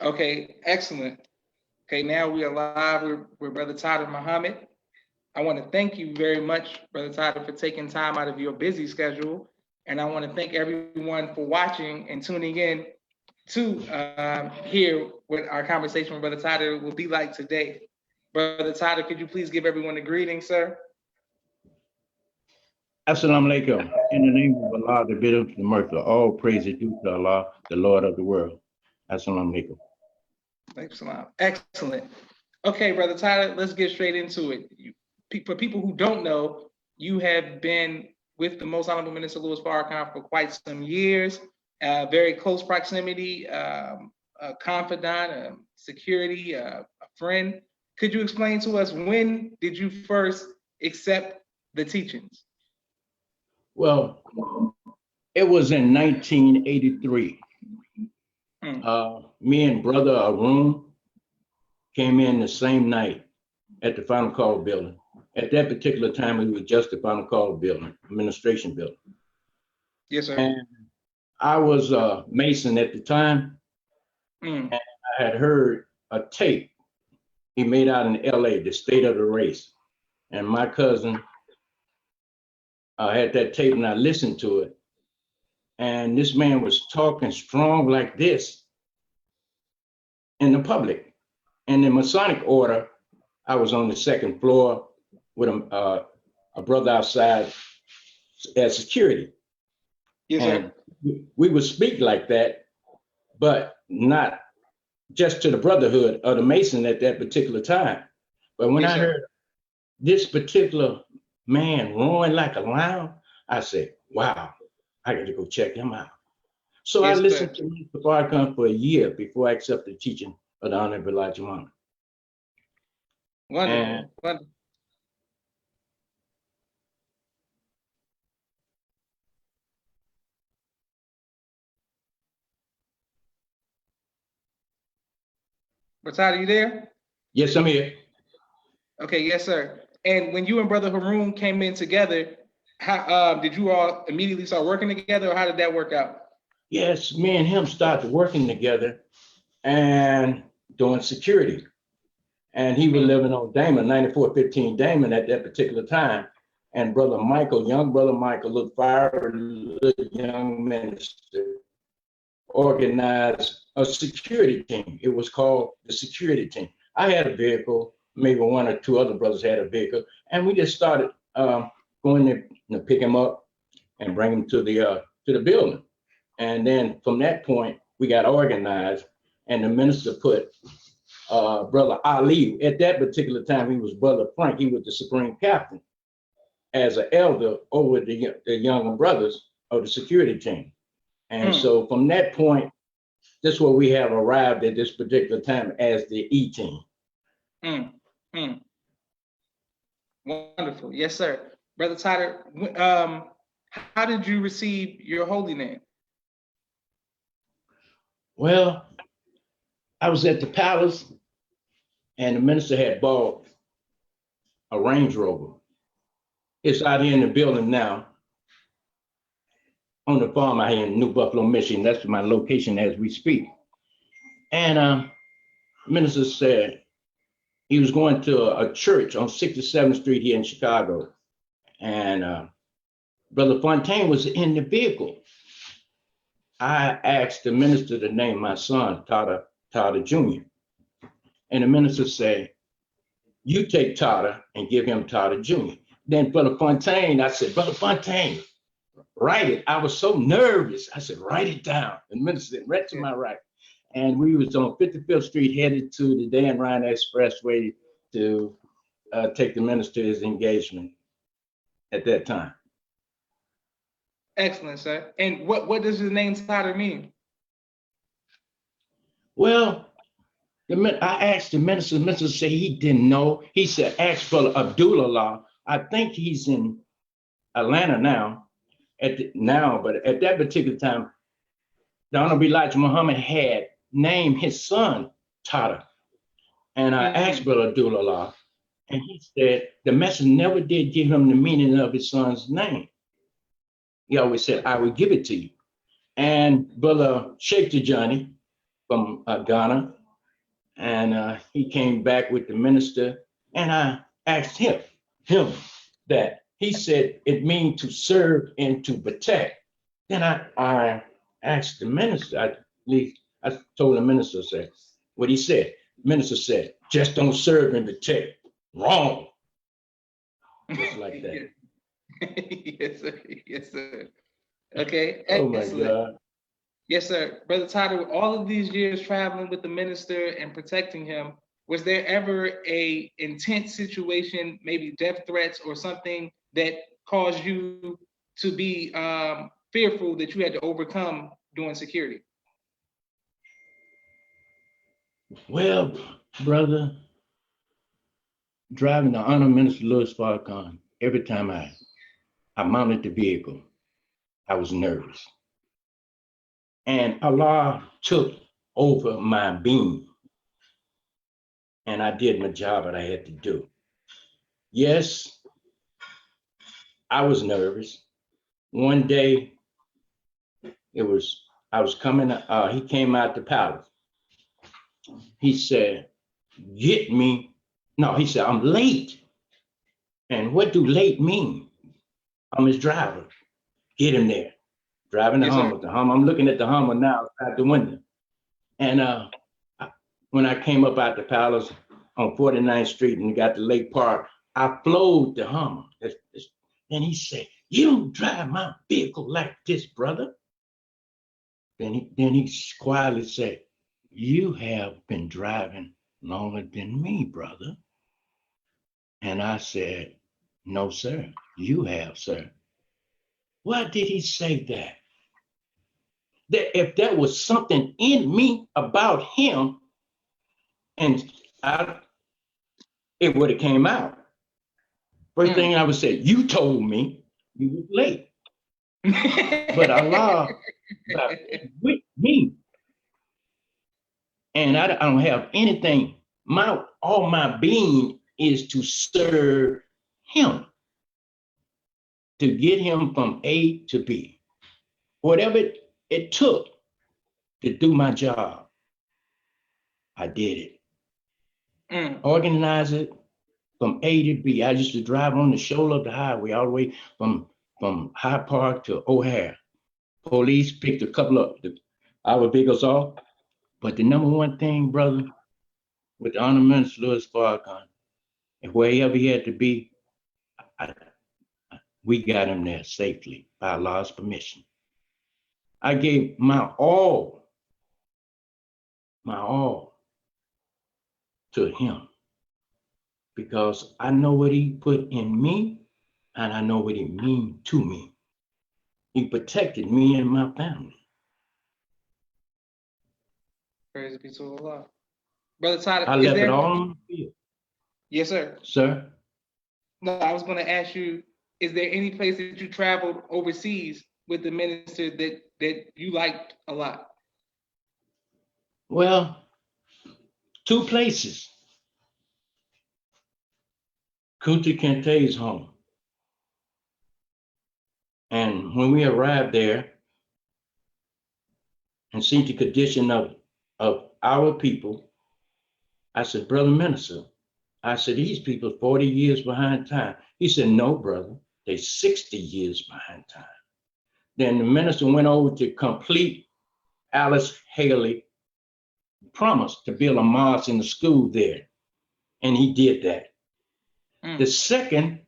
Okay, excellent. Okay, now we are live with Brother Tadar Muhammad. I want to thank you very much, Brother Tadar, for taking time out of your busy schedule. And I want to thank everyone for watching and tuning in to hear what our conversation with Brother Tadar will be like today. Brother Tadar, could you please give everyone a greeting, sir? Assalamu alaikum. In the name of Allah, the beautiful, the merciful, all praise is due to Allah, the Lord of the world. Assalamu alaikum. Excellent. Okay, Brother Tadar, let's get straight into it. For people who don't know, you have been with the Most Honorable Minister Louis Farrakhan for quite some years, very close proximity, a confidant, a security, a friend. Could you explain to us, when did you first accept the teachings? Well, it was in 1983. Me and Brother Arun came in the same night at the Final Call building. At that particular time, it was just the Final Call building, administration building. Yes, sir. And I was a Mason at the time, and I had heard a tape he made out in LA, the State of the Race. And my cousin had that tape, and I listened to it. And this man was talking strong like this in the public. And in Masonic order, I was on the second floor with a brother outside as security. Yes, and we would speak like that, but not just to the brotherhood of the Mason at that particular time. But when I heard this particular man roaring like a lion, I said, wow, I got to go check him out. So I listened to Mr. Farrakhan for a year before I accepted the teaching of the Honorable Elijah Muhammad. Wonderful. Wonderful. Brother, you there? Yes, I'm here. Okay, yes, sir. And when you and Brother Haroon came in together, how did you all immediately start working together, or how did that work out? Yes, me and him started working together and doing security. And he was living on Damon, 9415 Damon at that particular time. And Brother Michael, young Brother Michael, little fiery, little young minister, organized a security team. It was called the security team. I had a vehicle, maybe one or two other brothers had a vehicle, and we just started going to pick him up and bring him to the building. And then from that point, we got organized, and the minister put Brother Ali, at that particular time, he was Brother Frank, he was the supreme captain, as an elder over the younger brothers of the security team. And so from that point, this is where we have arrived at this particular time as the E-team. Wonderful. Yes, sir. Brother Tadar, how did you receive your holy name? Well, I was at the palace, and the minister had bought a Range Rover. It's out here in the building now, on the farm out here in New Buffalo, Michigan. That's my location as we speak. And the minister said he was going to a church on 67th Street here in Chicago. And Brother Fontaine was in the vehicle. I asked the minister to name my son, Tadar Jr. And the minister said, you take Tadar and give him Tadar Jr. Then Brother Fontaine, I said, Brother Fontaine, write it. I was so nervous. I said, write it down. And the minister said, right to my right. And we was on 55th Street headed to the Dan Ryan Expressway to take the minister to his engagement at that time. Excellent, sir. And what does his name Tadar mean? Well, I asked the minister said he didn't know. He said, ask Brother Abdullah. I think he's in Atlanta now, but at that particular time, the Honorable Elijah Muhammad had named his son Tadar. And I asked Brother Abdullah, and he said the messenger never did give him the meaning of his son's name. He always said, I will give it to you. And Brother Sheikh Tijani, from Ghana, and he came back with the minister, and I asked him that. He said it means to serve and to protect. Then I asked the minister, I told the minister, said, what he said. The minister said, just don't serve and protect. Wrong. Just like that. Yes, sir. Yes, sir. Okay. Oh my Excellent. God. Yes, sir. Brother Tadar, all of these years traveling with the minister and protecting him, was there ever a intense situation, maybe death threats or something that caused you to be fearful that you had to overcome doing security? Well, brother, driving the Honor Minister Louis Farrakhan, every time I mounted the vehicle, I was nervous. And Allah took over my being. And I did my job that I had to do. Yes, I was nervous. One day, I was coming, he came out the palace. He said, get me. No, he said, I'm late. And what do late mean? I'm his driver. Get him there. Driving the Hummer. The Hummer. I'm looking at the Hummer now out the window. And when I came up out the palace on 49th Street and got to Lake Park, I flowed the Hummer. And he said, you don't drive my vehicle like this, brother. Then he quietly said, you have been driving longer than me, brother. And I said, no, sir, you have, sir. Why did he say that? That if there was something in me about him, and it would have came out. First thing I would say, you told me you were late. But Allah with me. And I don't have anything. All my being is to serve him, to get him from A to B. Whatever it took to do my job, I did it. Organize it from A to B. I used to drive on the shoulder of the highway all the way from Hyde Park to O'Hare. Police picked a couple of our vehicles off. But the number one thing, brother, with the Honor Minister Louis Farrakhan, and wherever he had to be, we got him there safely by Allah's permission. I gave my all to him because I know what he put in me and I know what he means to me. He protected me and my family. Praise be to Allah. Brother Tadar, I left it all on the field. Yes, sir. Sir? No, I was going to ask you, is there any place that you traveled overseas with the minister that you liked a lot? Well, 2 places. Kunta Kinte's home. And when we arrived there and seen the condition of our people, I said, Brother Minister, I said, these people 40 years behind time. He said, no, brother, they're 60 years behind time. Then the minister went over to complete Alice Haley promise to build a mosque in the school there. And he did that. The second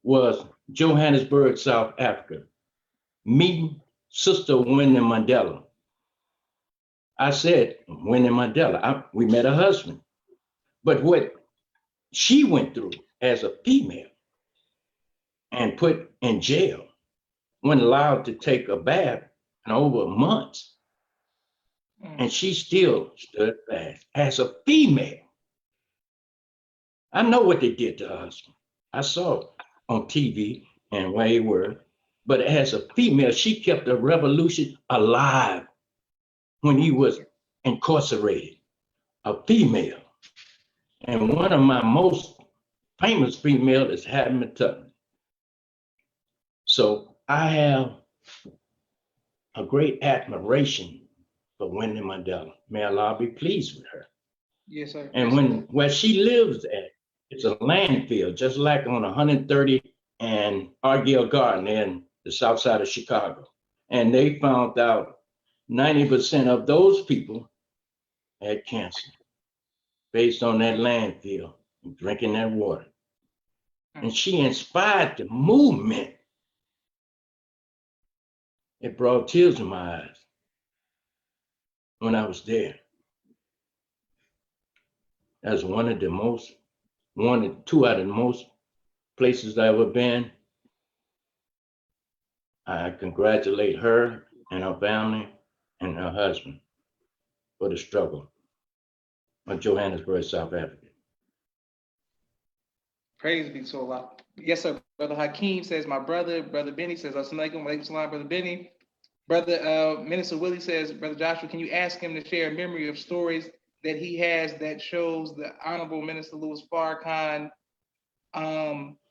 was Johannesburg, South Africa, meeting Sister Winnie Mandela. I said, Winnie Mandela, we met her husband. But what she went through as a female and put in jail, wasn't allowed to take a bath in over months. And she still stood fast as a female. I know what they did to her husband. I saw it on TV and where they were. But as a female, she kept the revolution alive when he was incarcerated, a female. And one of my most famous female is Hattie Tubman. So I have a great admiration for Wendy Mandela. May Allah be pleased with her. Yes, sir. And Yes, sir. where she lives at, it's a landfill, just like on 130 and Argyle Garden in the south side of Chicago. And they found out 90% of those people had cancer based on that landfill and drinking that water. And she inspired the movement. It brought tears to my eyes when I was there. That's two out of the most places I've ever been. I congratulate her and her family and her husband for the struggle of Johannesburg, South Africa. Praise be to Allah. Yes, sir. Brother Hakeem says, my brother. Brother Benny says, Assalamu alaikum, brother Benny. Brother Minister Willie says, Brother Joshua, can you ask him to share a memory of stories that he has that shows the Honorable Minister Louis Farrakhan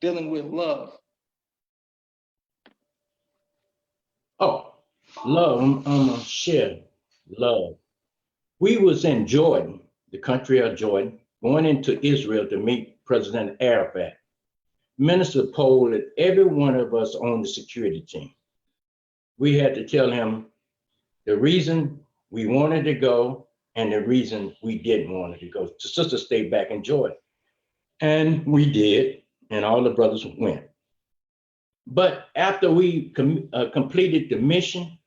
dealing with love? Oh, love. I'm gonna share love. We was in Jordan, the country of Jordan, going into Israel to meet President Arafat. Minister polled every one of us on the security team. We had to tell him the reason we wanted to go and the reason we didn't want to go. The sister stayed back in Jordan. And we did, and all the brothers went. But after we completed the mission,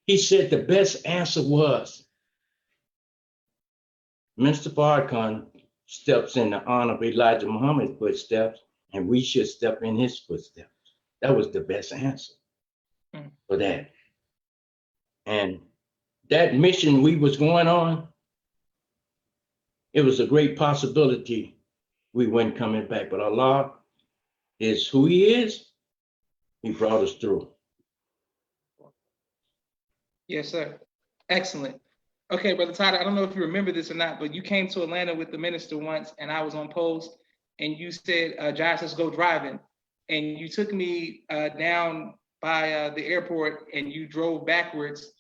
he said the best answer was, Mr. Farrakhan steps in the honor of Elijah Muhammad's footsteps, and we should step in his footsteps. That was the best answer for that. And that mission we was going on, it was a great possibility we weren't coming back. But Allah is who he is. He brought us through. Yes, sir. Excellent. Okay, Brother Todd, I don't know if you remember this or not, but you came to Atlanta with the minister once, and I was on post, and you said, Josh, let's go driving. And you took me down by the airport, and you drove backwards,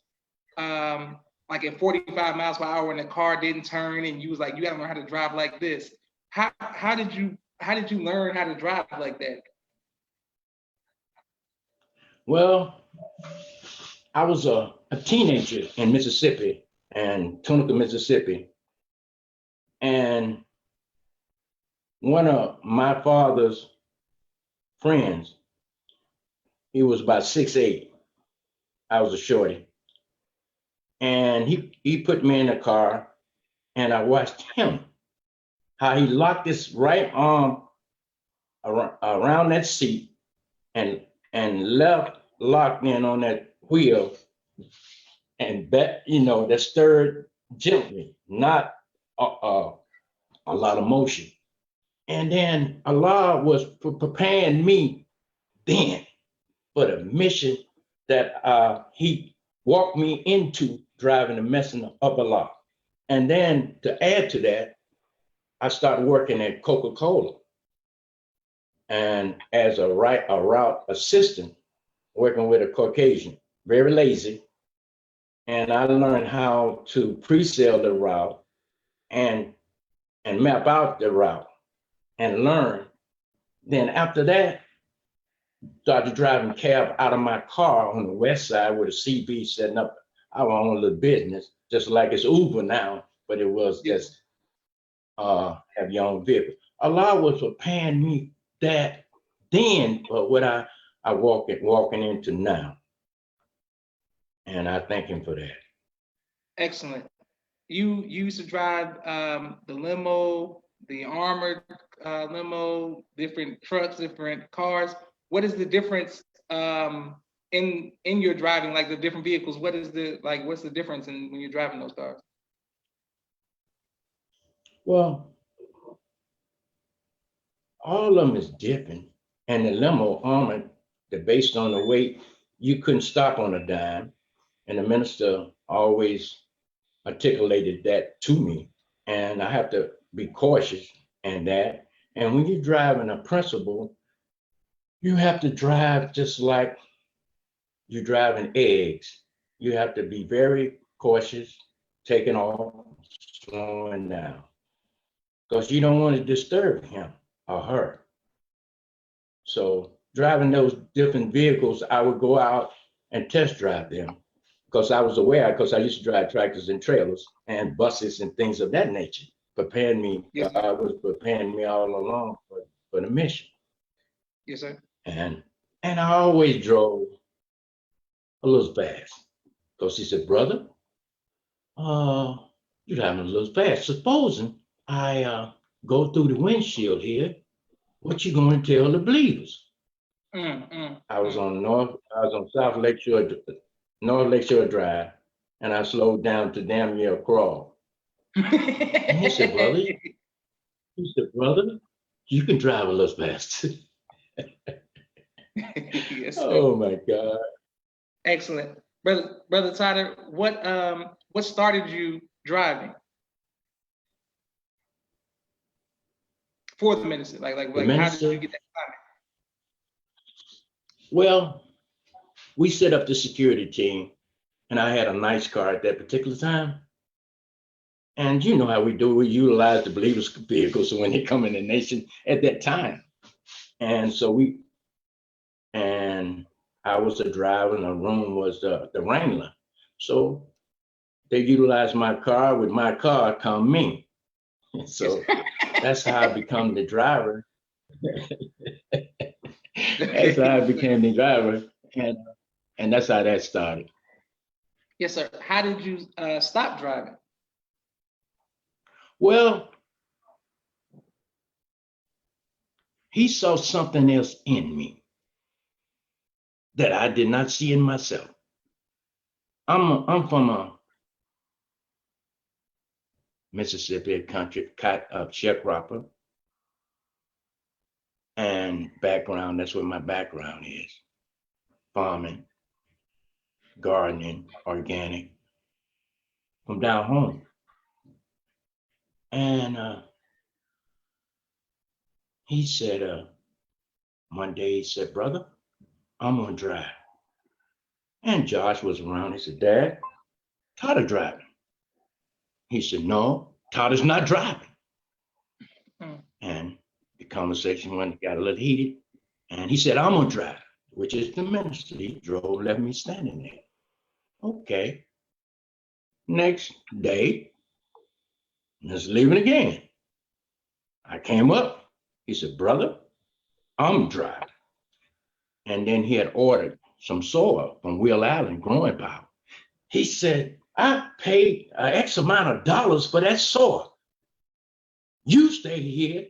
like at 45 miles per hour, and the car didn't turn, and you was like, you gotta learn how to drive like this. How did you learn how to drive like that? Well, I was a teenager in Mississippi, and Tunica, Mississippi. And one of my father's friends, he was about 6'8". I was a shorty. And he put me in a car, and I watched him, how he locked his right arm around that seat and left locked in on that wheel, and that stirred gently, not a lot of motion. And then Allah was preparing me then for the mission that he walked me into, driving the messenger of Allah. And then to add to that, I started working at Coca-Cola and as a route assistant, working with a Caucasian, very lazy. And I learned how to pre-sell the route and map out the route and learn. Then after that, started driving cab out of my car on the west side with a CB, setting up our own little business, just like it's Uber now, but it was just have your own vehicle. Allah was preparing me that then for what I walking into now. And I thank him for that. Excellent. You used to drive the limo, the armored limo, different trucks, different cars. What is the difference in your driving, like the different vehicles? What's the difference in when you're driving those cars? Well, all of them is different. And the limo armored, based on the weight, you couldn't stop on a dime. And the minister always articulated that to me. And I have to be cautious in that. And when you're driving a principal, you have to drive just like you're driving eggs. You have to be very cautious, taking off, slowing down, because you don't want to disturb him or her. So driving those different vehicles, I would go out and test drive them because I was aware, because I used to drive tractors and trailers and buses and things of that nature, preparing me. Yes, sir. God was preparing me all along for the mission. Yes, sir. And I always drove a little fast because he said, brother, you're driving a little fast. Supposing I go through the windshield here, what you going to tell the believers? I was on North Lakeshore Drive, and I slowed down to damn near a crawl. And he said, brother, you can drive a little fast. Yes, sir. Oh my God. Excellent. Brother Tadar, what started you driving for the ministry? Like how did you get that time? Well, we set up the security team, and I had a nice car at that particular time. And you know how we do, we utilize the believers' vehicles when they come in the nation at that time. And so I was the driver, and the room was the Wrangler. So they utilized my car. With my car come me. So that's how I become the driver. That's how I became the driver. And that's how that started. Yes, sir. How did you stop driving? Well, he saw something else in me that I did not see in myself. I'm from a Mississippi country, sharecropper, and background. That's what my background is: farming, gardening, organic. From down home, and he said, one day he said, brother, I'm gonna drive. And Josh was around. He said, Dad, Tadar driving. He said, no, Tadar's not driving. And the conversation got a little heated. And he said, I'm gonna drive, which is the minister. He drove, left me standing there. Okay. Next day, let's leaving again. I came up. He said, brother, I'm driving. And then he had ordered some soil from Will Allen Growing Power. He said, I paid X amount of dollars for that soil. You stay here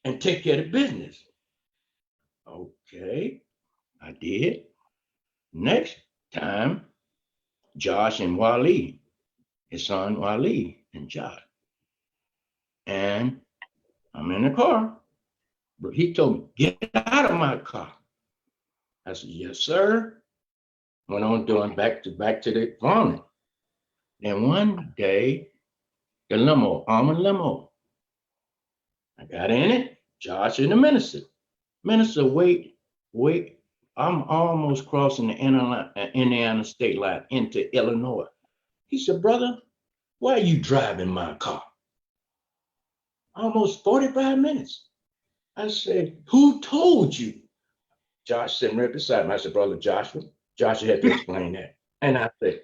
and take care of the business. Okay, I did. Next time, Josh and Wally, his son Wally and Josh. And I'm in the car. But he told me, get out of my car. I said, yes, sir. Went on doing back to the farming. Then one day, the limo, almond limo. I got in it, Josh and the minister. Minister, wait. I'm almost crossing the Indiana state line into Illinois. He said, brother, why are you driving my car? Almost 45 minutes. I said, who told you? Josh sitting right beside me. I said, brother Joshua. Joshua had to explain that. And I said,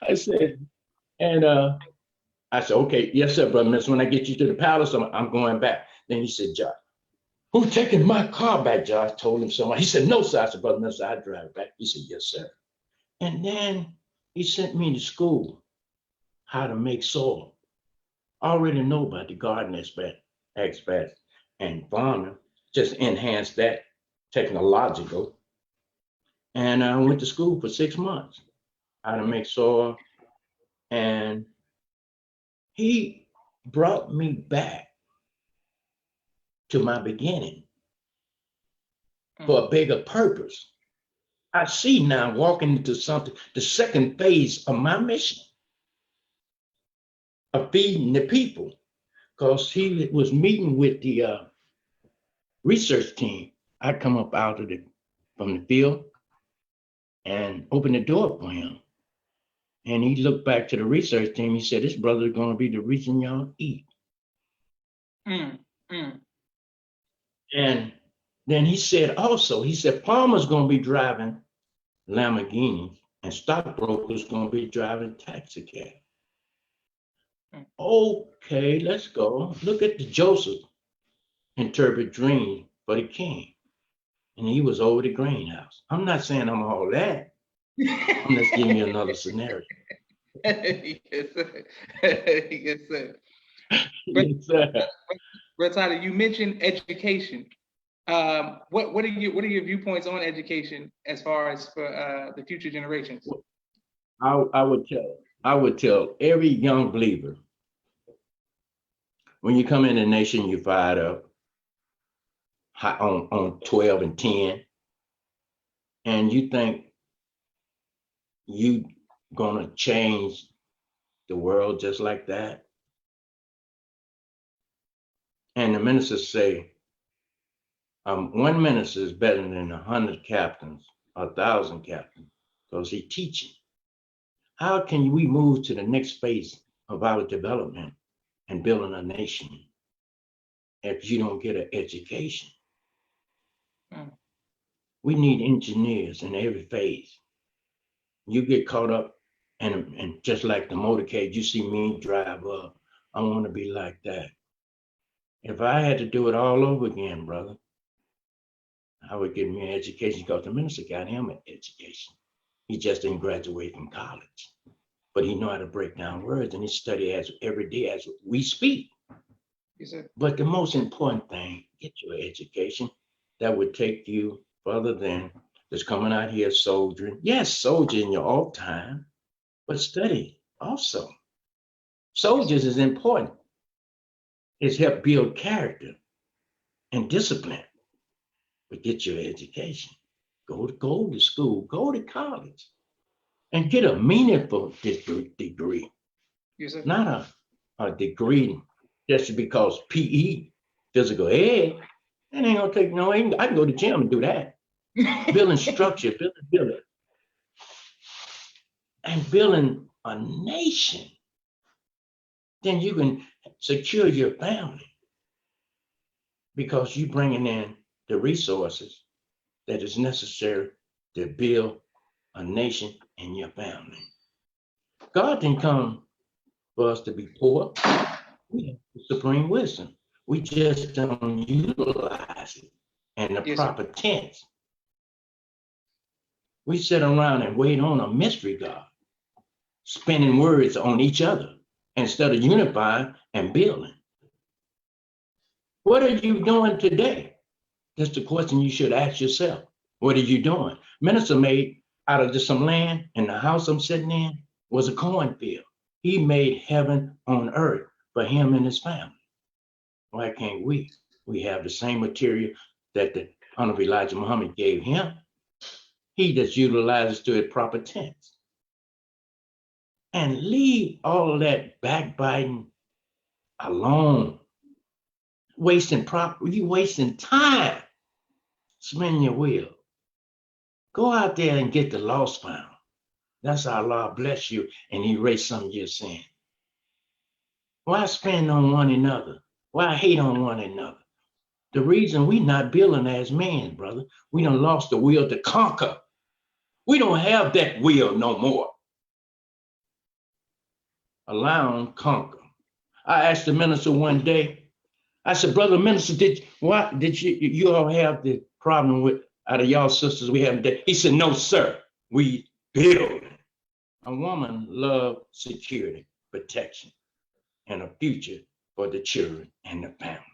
I said, okay, yes, sir, brother. Miss, when I get you to the palace, I'm going back. Then he said, Josh, who taking my car back? Josh told him somebody. He said, no, sir. I said, brother, mister, I drive it back. He said, yes, sir. And then he sent me to school how to make soil. I already know about the garden aspect and farming, just enhance that technological. And I went to school for 6 months, how to make soil. And he brought me back to my beginning for a bigger purpose. I see now walking into something, the second phase of my mission of feeding the people, because he was meeting with the research team. I come up out of from the field, and opened the door for him. And he looked back to the research team. He said, this brother is going to be the reason y'all eat. Mm, mm. And then he said also, he said, farmers going to be driving Lamborghinis and stockbrokers going to be driving taxi cabs. Okay, let's go. Look at the Joseph interpret dreams for the king. And he was over the greenhouse. I'm not saying I'm all that. I'm just giving you another scenario. Yes, sir. Yes, sir. Yes, sir. Brother Tyler, you mentioned education. What are your viewpoints on education as far as for the future generations? I would tell every young believer, when you come in the nation, you fired up on 12 and 10, and you think you gonna change the world just like that. And the ministers say, one minister is better than 100 captains, 1,000 captains, because he's teaching. How can we move to the next phase of our development and building a nation if you don't get an education? We need engineers in every phase. You get caught up and just like the motorcade, you see me drive up. I want to be like that. If I had to do it all over again, brother, I would get me an education because the minister got him an education. He just didn't graduate from college, but he know how to break down words and he study as every day as we speak. Yes, sir. But the most important thing, get your education that would take you further than just coming out here soldiering. Yes, soldier in your off time, but study also. Soldiers is important. It's help build character and discipline. But get your education. Go to school, go to college, and get a meaningful degree. Yes, sir. Not a degree just because PE, physical ed, that ain't gonna take no. I can go to gym and do that. Building structure, building, and building a nation. Then you can secure your family because you bringing in the resources that is necessary to build a nation and your family. God didn't come for us to be poor. We have the supreme wisdom. We just don't utilize it in the Yes, proper tense. We sit around and wait on a mystery God, spinning words on each other instead of unifying and building. What are you doing today? That's the question you should ask yourself. What are you doing? Minister made out of just some land, and the house I'm sitting in was a cornfield. He made heaven on earth for him and his family. Why can't we? We have the same material that the Honorable Elijah Muhammad gave him. He just utilizes to its proper tense. And leave all that backbiting alone. You wasting time. Spin your wheel. Go out there and get the lost found. That's how Allah bless you and erase some of your sin. Why spend on one another? Why hate on one another? The reason we not building as men, brother, we done lost the will to conquer. We don't have that will no more. Allow them conquer. I asked the minister one day, I said, brother minister, did you all have the problem with out of y'all sisters we haven't done? He said, no, sir, we build. A woman loves security, protection, and a future for the children and the family.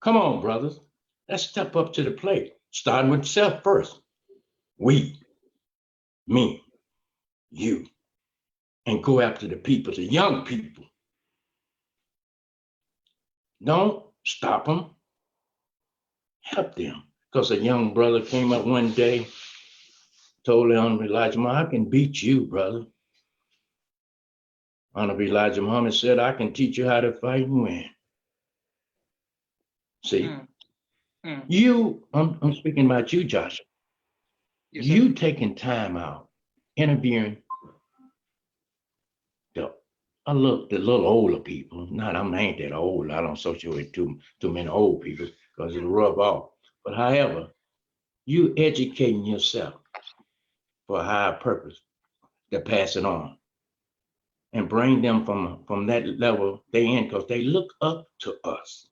Come on, brothers. Let's step up to the plate, starting with self first. We, me, you, and go after the people, the young people. Don't stop them. Help them. Because a young brother came up one day, told the Honorable Elijah Muhammad, I can beat you, brother. Honorable Elijah Muhammad said, I can teach you how to fight and win. See, I'm speaking about you, Joshua. Yes, sir. You taking time out, interviewing the the little older people. Not I ain't that old. I don't associate with too many old people because it'll rub off. But however, you educating yourself for a higher purpose to pass it on and bring them from that level they in because they look up to us.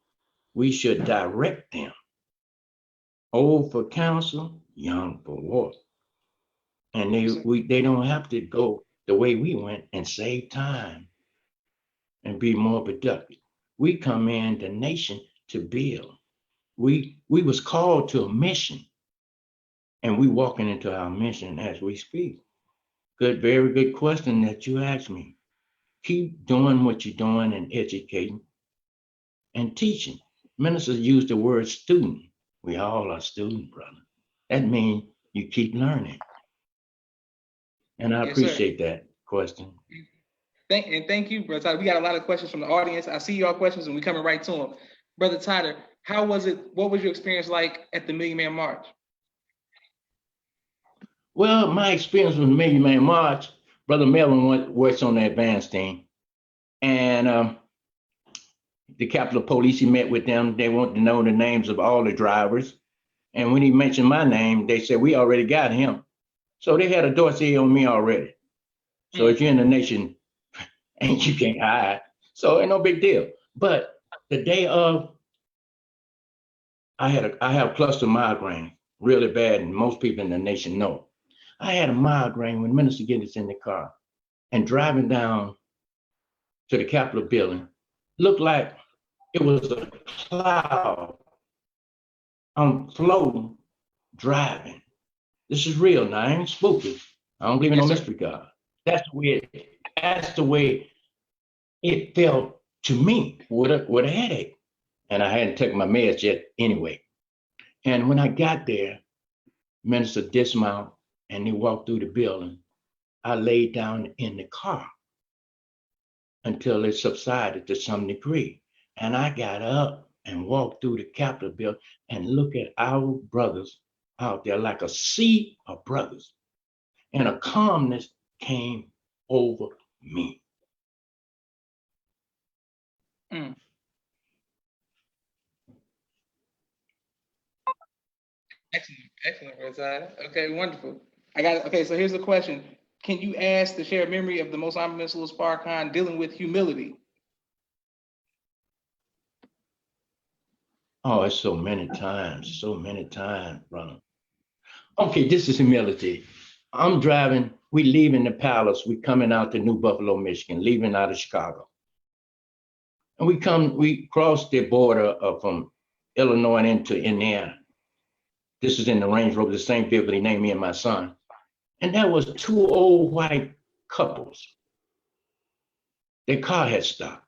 We should direct them. Old for counsel, young for war. And they don't have to go the way we went and save time and be more productive. We come in the nation to build. We was called to a mission, and we walking into our mission as we speak. Good, very good question that you asked me. Keep doing what you're doing and educating and teaching. Ministers use the word student. We all are student, brother. That means you keep learning. And I Yes, sir. appreciate that question. Thank you, Brother Tyler. We got a lot of questions from the audience. I see your questions and we're coming right to them. Brother Tyler, how was it? What was your experience like at the Million Man March? Well, my experience with the Million Man March, Brother Melvin works on the advance team. And the Capitol Police, he met with them. They wanted to know the names of all the drivers. And when he mentioned my name, they said, we already got him. So they had a dossier on me already. So if you're in the nation, and you can't hide. So ain't no big deal. But the day of, I have cluster migraine really bad, and most people in the nation know. I had a migraine when Minister get us in the car and driving down to the Capitol building, looked like it was a cloud. I'm floating, driving. This is real now. I ain't spooky. I don't believe in no mystery God. That's the way it felt to me with a headache. And I hadn't taken my meds yet anyway. And when I got there, Minister dismount and he walked through the building. I laid down in the car until it subsided to some degree. And I got up and walked through the Capitol building and look at our brothers out there like a sea of brothers. And a calmness came over me. Excellent, Brother. Okay, wonderful. So here's the question. Can you ask to share a memory of the Most Honorable Louis Farrakhan dealing with humility? Oh, it's so many times, brother. Okay, this is humility. I'm driving, we leaving the palace, we coming out to New Buffalo, Michigan, leaving out of Chicago. And we cross the border from Illinois and into Indiana. This is in the Range Rover, the same vehicle he named me and my son. And there was two old white couples. Their car had stopped.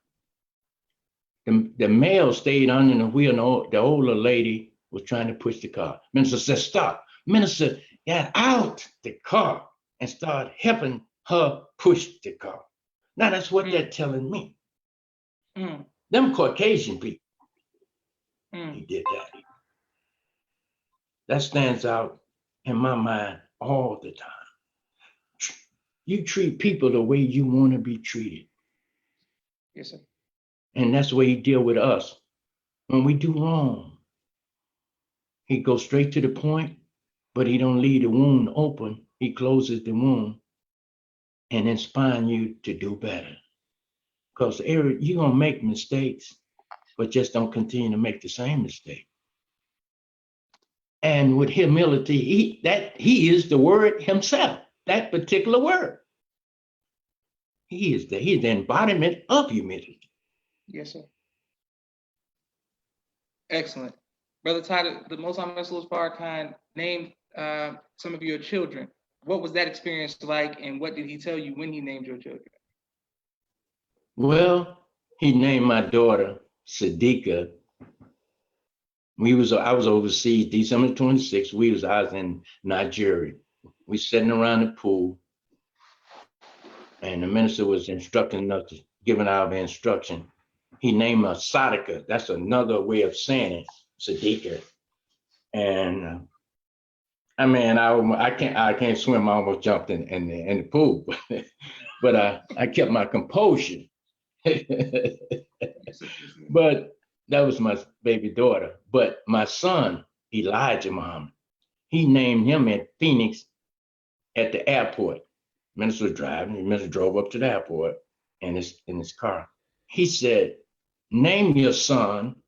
The male stayed under the wheel, and the older lady was trying to push the car. Minister said, stop. Minister got out the car and started helping her push the car. Now that's what they're telling me. Them Caucasian people, he did that. That stands out in my mind all the time. You treat people the way you want to be treated. Yes, sir. And that's the way he deal with us. When we do wrong, he goes straight to the point, but he don't leave the wound open. He closes the wound and inspire you to do better. Because you're gonna make mistakes, but just don't continue to make the same mistake. And with humility, he is the word himself, that particular word. He is the embodiment of humility. Yes, sir. Excellent. Brother Tyler, the Most Honorable Louis Farrakhan named some of your children. What was that experience like, and what did he tell you when he named your children? Well, he named my daughter Sadiqa. I was overseas December 26th. I was in Nigeria. We sitting around the pool, and the minister was instructing us, giving our instruction. He named her Sadiqa. That's another way of saying it, Sadiqa. And I mean, I can't swim. I almost jumped in the pool, but I kept my composure. Yes, sir. Yes, sir. But that was my baby daughter. But my son, Elijah Muhammad, he named him in Phoenix at the airport. Minister was driving. The minister drove up to the airport in his car. He said, "Name your son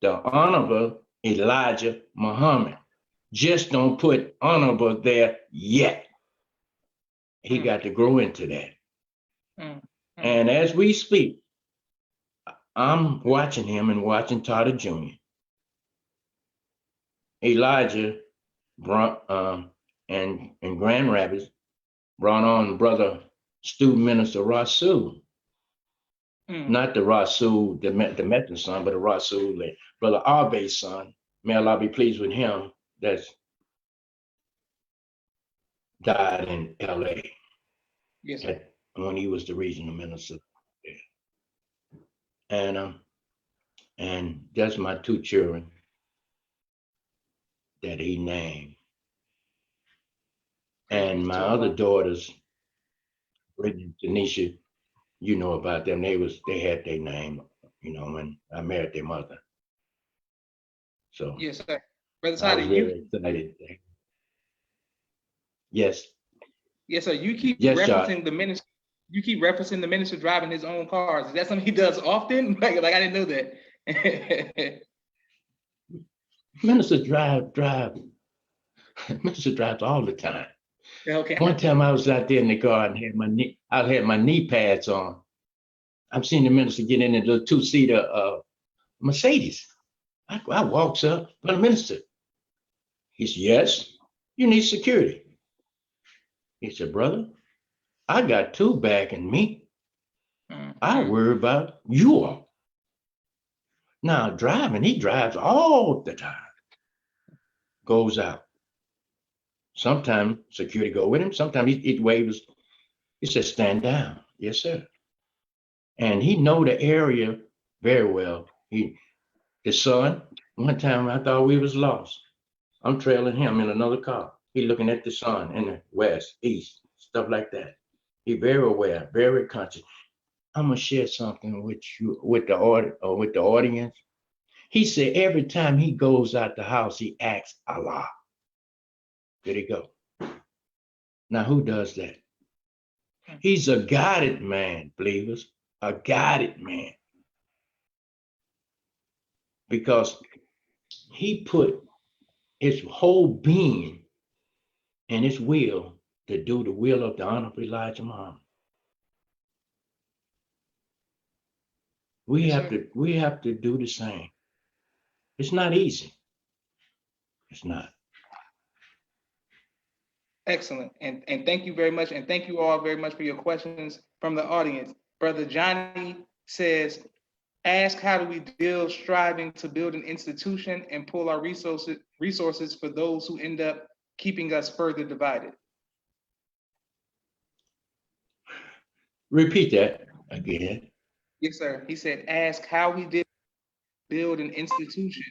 the Honorable Elijah Muhammad. Just don't put honorable there yet." He got to grow into that. And as we speak, I'm watching him and watching Tadar Jr. Elijah and Grand Rapids brought on brother student minister Rasul. Not the Rasul, the Methodist son, but the Rasul, brother Arbe's son. May Allah be pleased with him. That's died in LA. Yes, sir. When he was the regional minister. And that's my two children that he named. And my other daughters, Brittany and Tanisha, you know about them. They had their name, when I married their mother. So yes, sir. Brother I Tadar, was really excited. Yes. Yes, sir. You keep Yes, referencing the minister. You keep referencing the minister driving his own cars. Is that something he does often? Like I didn't know that. Minister drive. Minister drives all the time. Okay. One time I was out there in the car and I had my knee pads on. I'm seeing the minister get in a little two-seater Mercedes. I walks up, "Brother Minister." He said, "Yes, you need security." He said, "Brother, I got two backing me. I worry about you all." Now driving, he drives all the time. Goes out. Sometimes security go with him. Sometimes he waves. He says, "Stand down." "Yes, sir." And he know the area very well. The sun, one time I thought we was lost. I'm trailing him in another car. He looking at the sun in the west, east, stuff like that. He very aware, very conscious. I'm gonna share something with you, with the audience. He said every time he goes out the house, he asks Allah. There he go. Now who does that? He's a guided man, believers, a guided man. Because he put his whole being and his will to do the will of the Honorable Elijah Muhammad. We have to do the same. It's not easy. It's not. Excellent. And thank you very much. And thank you all very much for your questions from the audience. Brother Johnny says, ask how do we deal striving to build an institution and pull our resources for those who end up keeping us further divided. Repeat that again. Yes, sir. He said, ask how we did build an institution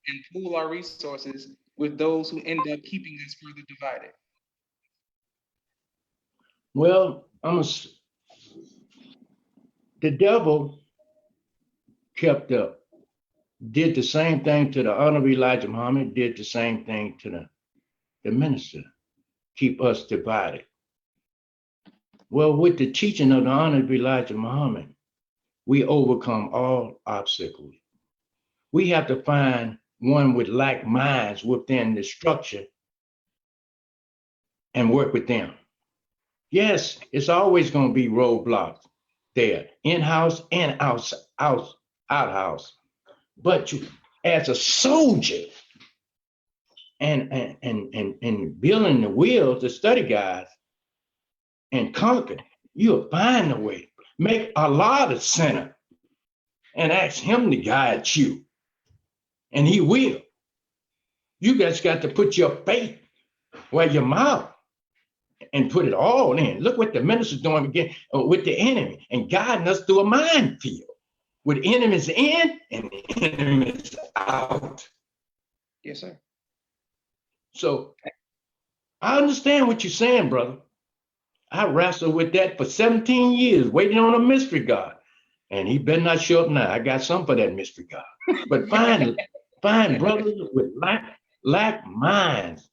and pool our resources with those who end up keeping us further divided. Well, the devil kept up, did the same thing to the Honorable Elijah Muhammad, did the same thing to the minister, keep us divided. Well, with the teaching of the Honorable Elijah Muhammad, we overcome all obstacles. We have to find one with like minds within the structure and work with them. Yes, it's always going to be roadblocks there, in-house and outhouse. But you, as a soldier, and building the will to study guys and conquer, you'll find a way. Make Allah the center and ask him to guide you. And he will. You guys got to put your faith where your mouth and put it all in. Look what the minister's doing again with the enemy and guiding us through a minefield with enemies in and enemies out. Yes, sir. So I understand what you're saying, brother. I wrestled with that for 17 years, waiting on a mystery God. And he better not show up now. I got something for that mystery God. But find brothers with lack minds,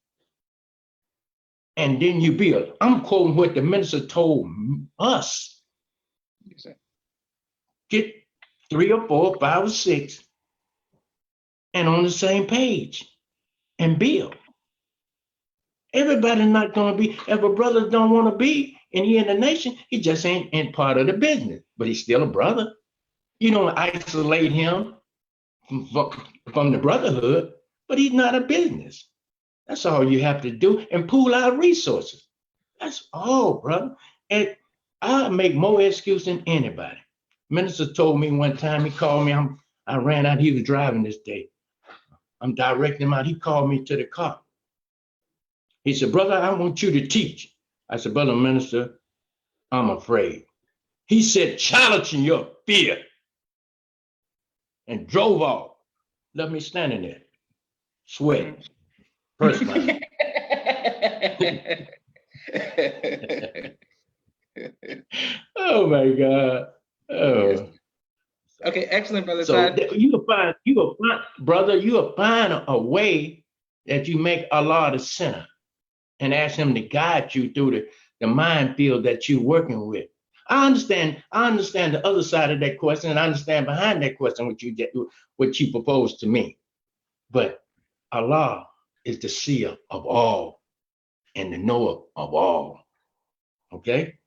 and then you build. I'm quoting what the minister told us. Yes, sir. Get 3 or 4, 5 or 6, and on the same page, and build. Everybody's not going to be. If a brother don't want to be, and he in the nation, he just ain't part of the business. But he's still a brother. You don't isolate him from the brotherhood, but he's not a business. That's all you have to do, and pool our resources. That's all, brother. And I make more excuse than anybody. Minister told me one time, he called me, I ran out, he was driving this day. I'm directing him out. He called me to the car. He said, brother, I want you to teach. I said, brother minister, I'm afraid. He said, challenging your fear, and drove off. Left me standing there, sweating, perspiring. Oh my God. Oh. Okay, excellent, Brother So Todd. brother, you'll find a way that you make Allah the center and ask him to guide you through the minefield that you're working with. I understand the other side of that question, and I understand behind that question what you proposed to me. But Allah is the seer of all and the knower of all. Okay?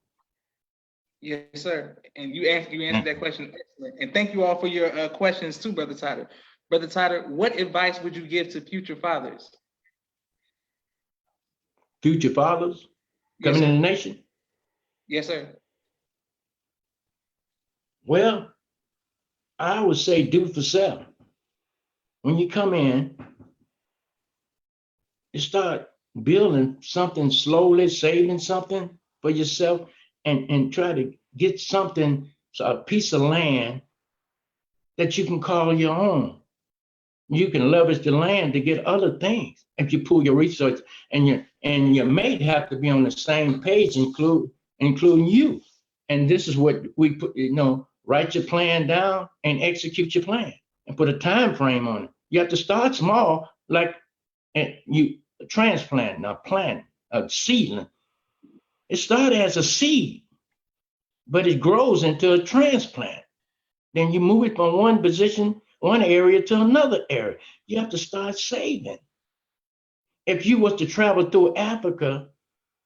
Yes, sir. And you answered that question. Excellent. And thank you all for your questions too, Brother Tadar. Brother Tadar, what advice would you give to future fathers? Future fathers coming in the nation? Yes, sir. Well, I would say do for self. When you come in, you start building something slowly, saving something for yourself, and try to get something, a piece of land that you can call your own. You can leverage the land to get other things if you pull your research, and your mate have to be on the same page, including you. And this is what we put, write your plan down and execute your plan and put a time frame on it. You have to start small, like you transplant, a plant, a seedling. It started as a seed, but it grows into a transplant. Then you move it from one position, one area to another area. You have to start saving. If you was to travel through Africa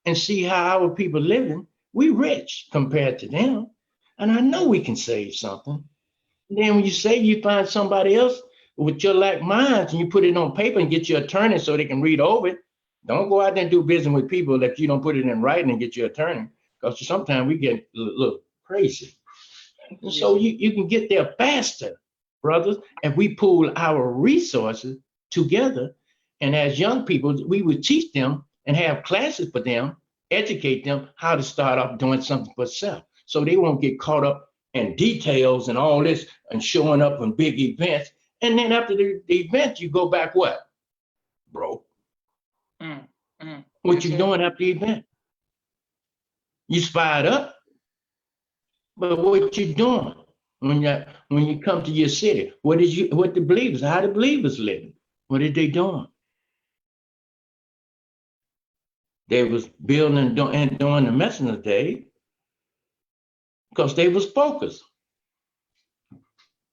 and see how our people living, we rich compared to them. And I know we can save something. And then when you save, you find somebody else with your like minds, and you put it on paper and get your attorney so they can read over it. Don't go out there and do business with people if you don't put it in writing and get your attorney, because sometimes we get a little crazy. And so you can get there faster, brothers, if we pool our resources together. And as young people, we would teach them and have classes for them, educate them how to start off doing something for self, so they won't get caught up in details and all this and showing up in big events. And then after the event, you go back what? Broke. What you doing after the event? You spied up, but what you doing when you come to your city? How the believers living? What are they doing? They was building and doing the messenger day because they was focused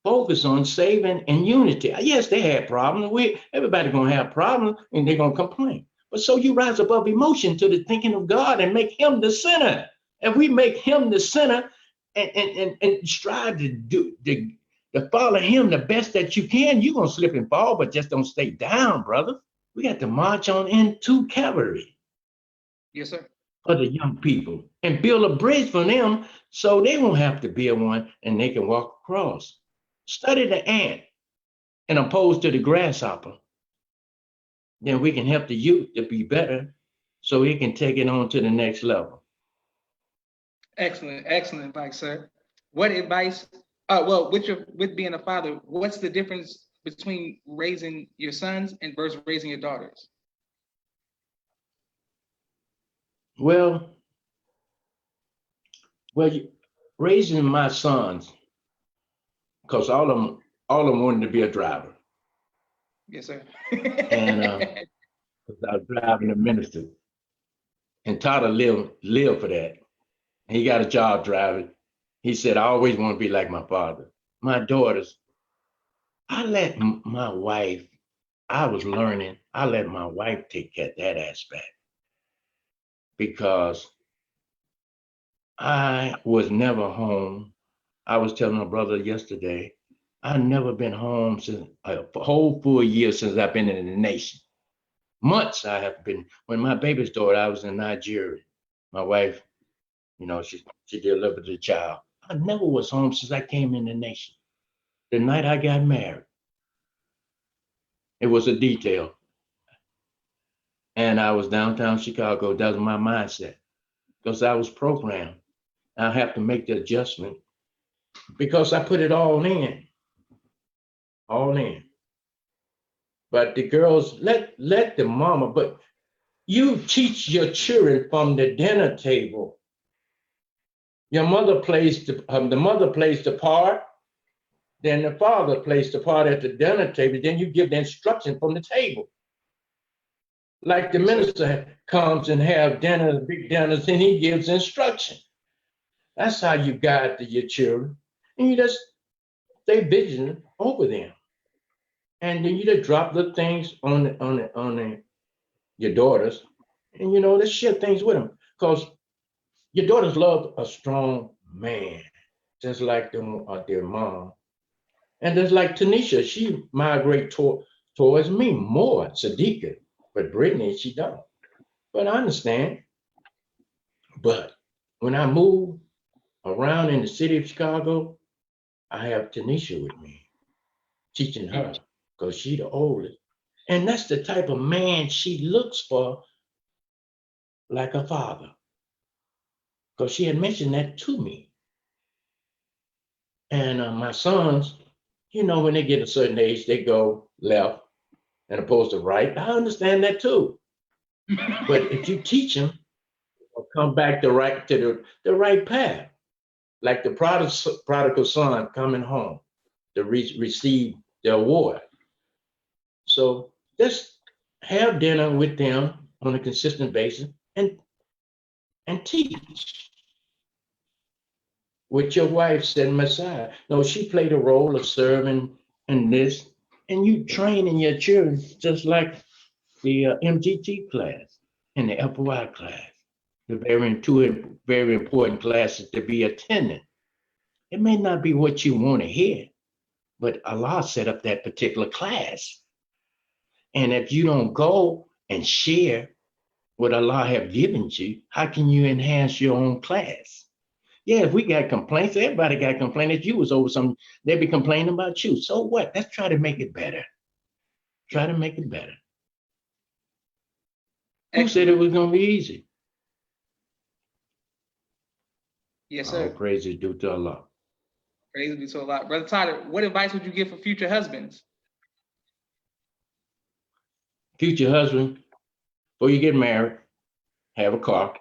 on saving and unity. Yes, they had problems. Everybody gonna have problems, and they're gonna complain. But so you rise above emotion to the thinking of God and make him the center. If we make him the center and strive to follow him the best that you can, you're gonna slip and fall, but just don't stay down, brother. We got to march on into Calvary. Yes, sir. For the young people, and build a bridge for them so they won't have to build one and they can walk across. Study the ant and opposed to the grasshopper. Then we can help the youth to be better so he can take it on to the next level. Excellent advice, sir. What advice? With being a father, what's the difference between raising your sons and versus raising your daughters? Well, raising my sons, because all of them wanted to be a driver, Yes, sir. and 'cause I was driving a minister, and Tadar lived for that. He got a job driving. He said, "I always want to be like my father." My daughters, I let my wife. I was learning. I let my wife take care of that aspect because I was never home. I was telling my brother yesterday, I've never been home since a whole full year since I've been in the nation. Months I have been. When my baby's daughter, I was in Nigeria. My wife, she delivered the child. I never was home since I came in the nation. The night I got married, it was a detail. And I was downtown Chicago. That was my mindset because I was programmed. I have to make the adjustment because I put it all in. But the girls let the mama. But you teach your children from the dinner table. Your mother plays the mother plays the part. Then the father plays the part at the dinner table. Then you give the instruction from the table. Like the minister comes and have dinner, big dinners, and he gives instruction. That's how you guide your children. And you just stay vigilant over them. And then you just drop the things on your daughters, and let's share things with them. Because your daughters love a strong man, just like their mom. And just like Tanisha, she migrate towards me more, Sadiqa. But Brittany, she don't. But I understand. But when I move around in the city of Chicago, I have Tanisha with me, teaching her, because she the oldest. And that's the type of man she looks for, like a father. Because she had mentioned that to me. And my sons, when they get a certain age, they go left and opposed to right. I understand that too. But if you teach them, they'll come back to the right path, like the prodigal son coming home to receive the award. So just have dinner with them on a consistent basis and teach. With your wife sitting beside. No, she played a role of serving and this, and you training your children just like the MGT class and the FY class, two very important classes to be attending. It may not be what you want to hear, but Allah set up that particular class. And if you don't go and share what Allah have given you, how can you enhance your own class? Yeah, if we got complaints, everybody got complaints. If you was over something, they'd be complaining about you. So what? Let's try to make it better. Try to make it better. Who said it was going to be easy? Yes, sir. All praise is due to Allah. Praise be to Allah. Brother Tadar, what advice would you give for future husbands? Future husband, before you get married, have a car.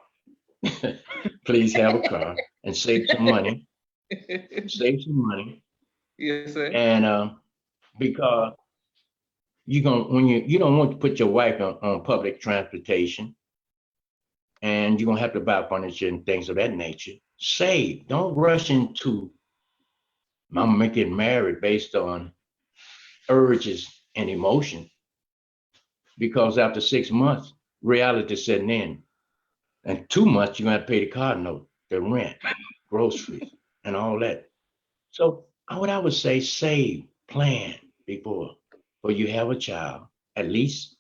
Please have a car and save some money. Save some money. Yes, sir. And because you don't want to put your wife on public transportation, and you're gonna have to buy furniture and things of that nature. Save. Don't rush into I'm gonna get married based on urges and emotion. Because after 6 months, reality setting in. And 2 months, you're gonna have to pay the car note, the rent, groceries, and all that. So what I would say, save, plan before you have a child. At least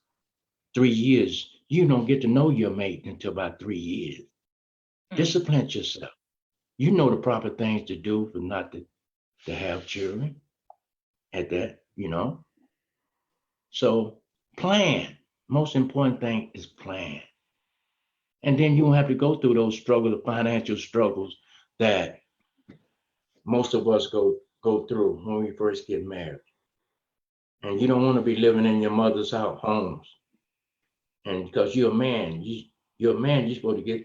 3 years. You don't get to know your mate until about 3 years. Discipline yourself. You know the proper things to do for not to have children at that, So plan. Most important thing is plan. And then you won't have to go through those struggles, the financial struggles that most of us go through when we first get married. And you don't want to be living in your mother's homes. And because you're a man, You're a man, you're supposed to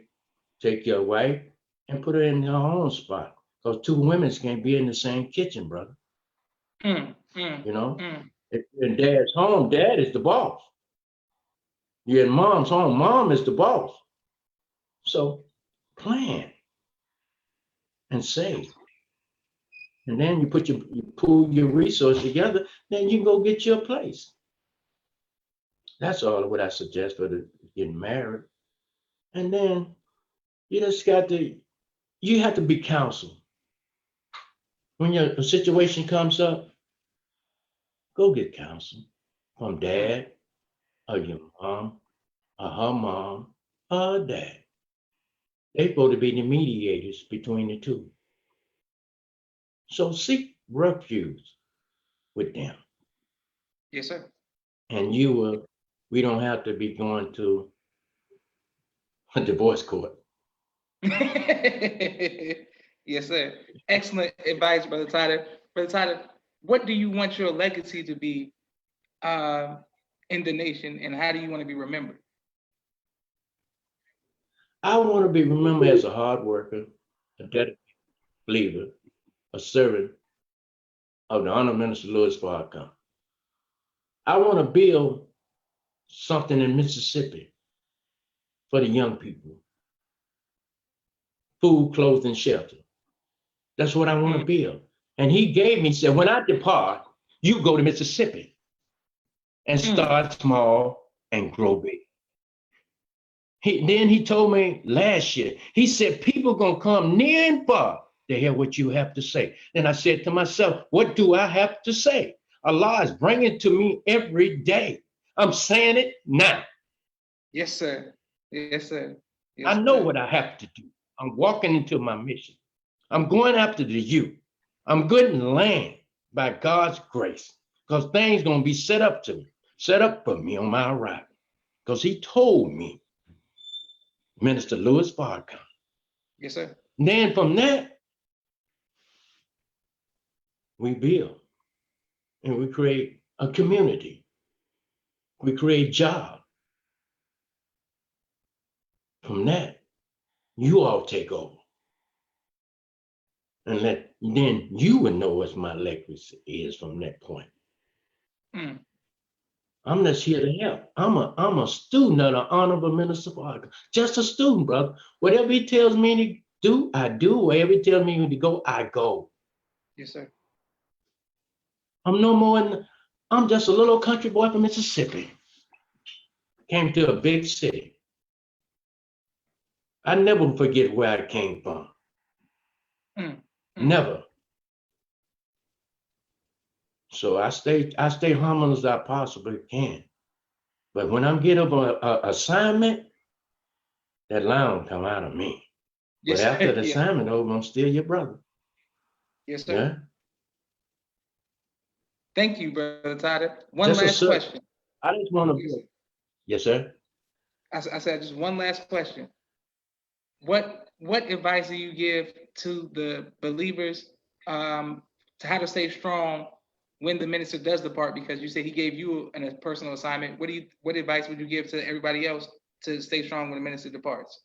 take your wife and put her in her own spot. Because two women can't be in the same kitchen, brother. Mm, mm, You know? mm. If you're in dad's home, dad is the boss. You're in mom's home, mom is the boss. So plan and save. And then you pool your resources together, then you can go get your place. That's all what I suggest for getting married. And then you just you have to be counseled. When a situation comes up, go get counsel from dad or your mom or her mom or her dad. They're supposed to be the mediators between the two. So seek refuge with them. Yes, sir. And we don't have to be going to a divorce court. Yes, sir. Excellent advice, Brother Tadar. Brother Tadar, what do you want your legacy to be in the nation, and how do you want to be remembered? I want to be remembered as a hard worker, a dedicated believer, a servant of the Honorable Minister Louis Farrakhan. I want to build something in Mississippi for the young people. Food, clothing, shelter. That's what I want to build. And he said, when I depart, you go to Mississippi and start small and grow big. Then he told me last year, he said, people gonna come near and far to hear what you have to say. Then I said to myself, what do I have to say? Allah is bringing it to me every day. I'm saying it now. Yes, sir. Yes, sir. Yes, I know sir. what I have to do. I'm walking into my mission. I'm going after the youth. I'm getting land by God's grace, because things gonna be set up for me on my arrival. Because he told me, Minister Louis Farrakhan. Yes, sir. And then from that, we build and we create a community. We create jobs. From that, you all take over. And then you would know what my legacy is from that point. Mm. I'm just here to help. I'm a student of the Honorable Minister Farrakhan. Just a student, brother. Whatever he tells me to do, I do. Wherever he tells me to go, I go. Yes, sir. I'm just a little country boy from Mississippi. Came to a big city. I never forget where I came from. Mm. Never. So I stay humble as I possibly can. But when I'm getting up an assignment, that line come out of me. Yes, but after the yeah. assignment over, I'm still your brother. Yes, sir. Yeah. Thank you, Brother Tadar. One Just last question. I just want to. Yes, sir. I said just one last question. What advice do you give to the believers to how to stay strong when the minister does depart? Because you said he gave you a personal assignment. What advice would you give to everybody else to stay strong when the minister departs?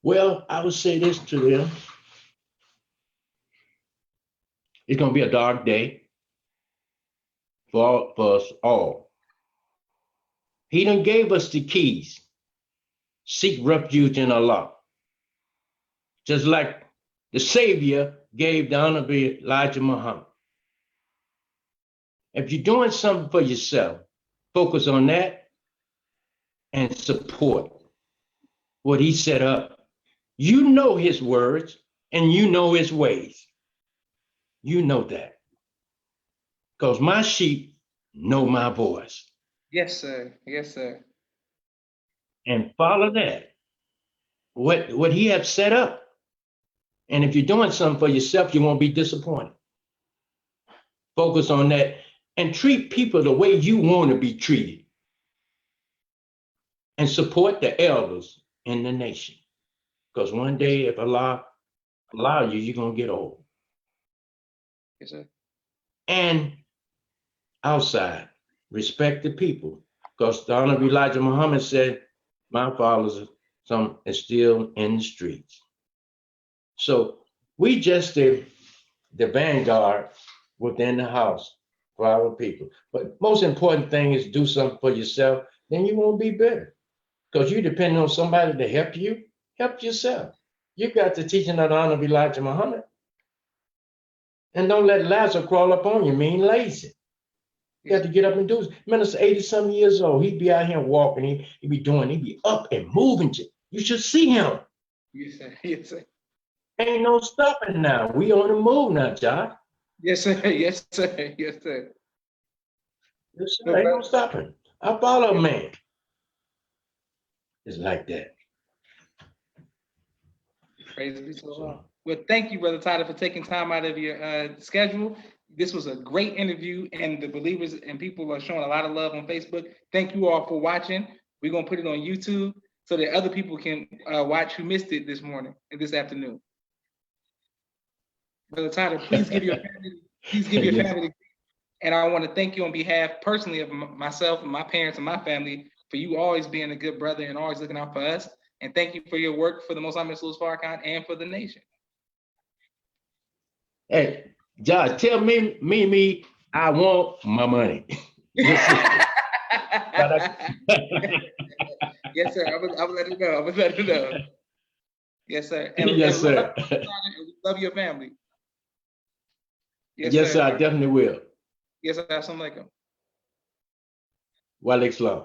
Well, I would say this to them. It's going to be a dark day for us all. He done gave us the keys. Seek refuge in Allah. Just like the Savior gave the Honorable Elijah Muhammad. If you're doing something for yourself, focus on that and support what he set up. You know his words and you know his ways. You know that. Because my sheep know my voice. Yes, sir. Yes, sir. And follow that. What he has set up. And if you're doing something for yourself, you won't be disappointed. Focus on that and treat people the way you want to be treated. And support the elders in the nation. Because one day, if Allah allow you, you're going to get old. Yes, sir. And outside, respect the people. Because the Honorable Elijah Muhammad said, my fathers, some is still in the streets. So we just the vanguard within the house for our people. But most important thing is do something for yourself, then you won't be bitter. Because you depend on somebody to help you, help yourself. You got the teaching of the Honorable Elijah Muhammad. And don't let Lazarus crawl up on you, mean lazy. You got to get up and do it. Minister 80-some years old. He'd be out here walking. He'd be up and moving. You should see him. Yes, sir. Yes, sir. Ain't no stopping now. We on the move now, John. Yes, sir. Yes, sir. Yes, sir. Yes, sir. Ain't no stopping. I follow a man. It's like that. Praise be to the Lord. Well, thank you, Brother Tadar, for taking time out of your schedule. This was a great interview, and the believers and people are showing a lot of love on Facebook. Thank you all for watching. We're going to put it on YouTube so that other people can watch who missed it this morning and this afternoon. Brother Tadar, please give your family, family. And I want to thank you on behalf personally of myself and my parents and my family for you always being a good brother and always looking out for us. And thank you for your work for the Most Hon Min Farrakhan and for the nation. Hey, John, tell me, I want my money. Yes, sir. I will let it know. I will let it know. Yes, sir. And, yes, sir. Love your family. Yes, sir. I definitely will. Yes, sir. Assalamu alaikum. Wa alaikum salam.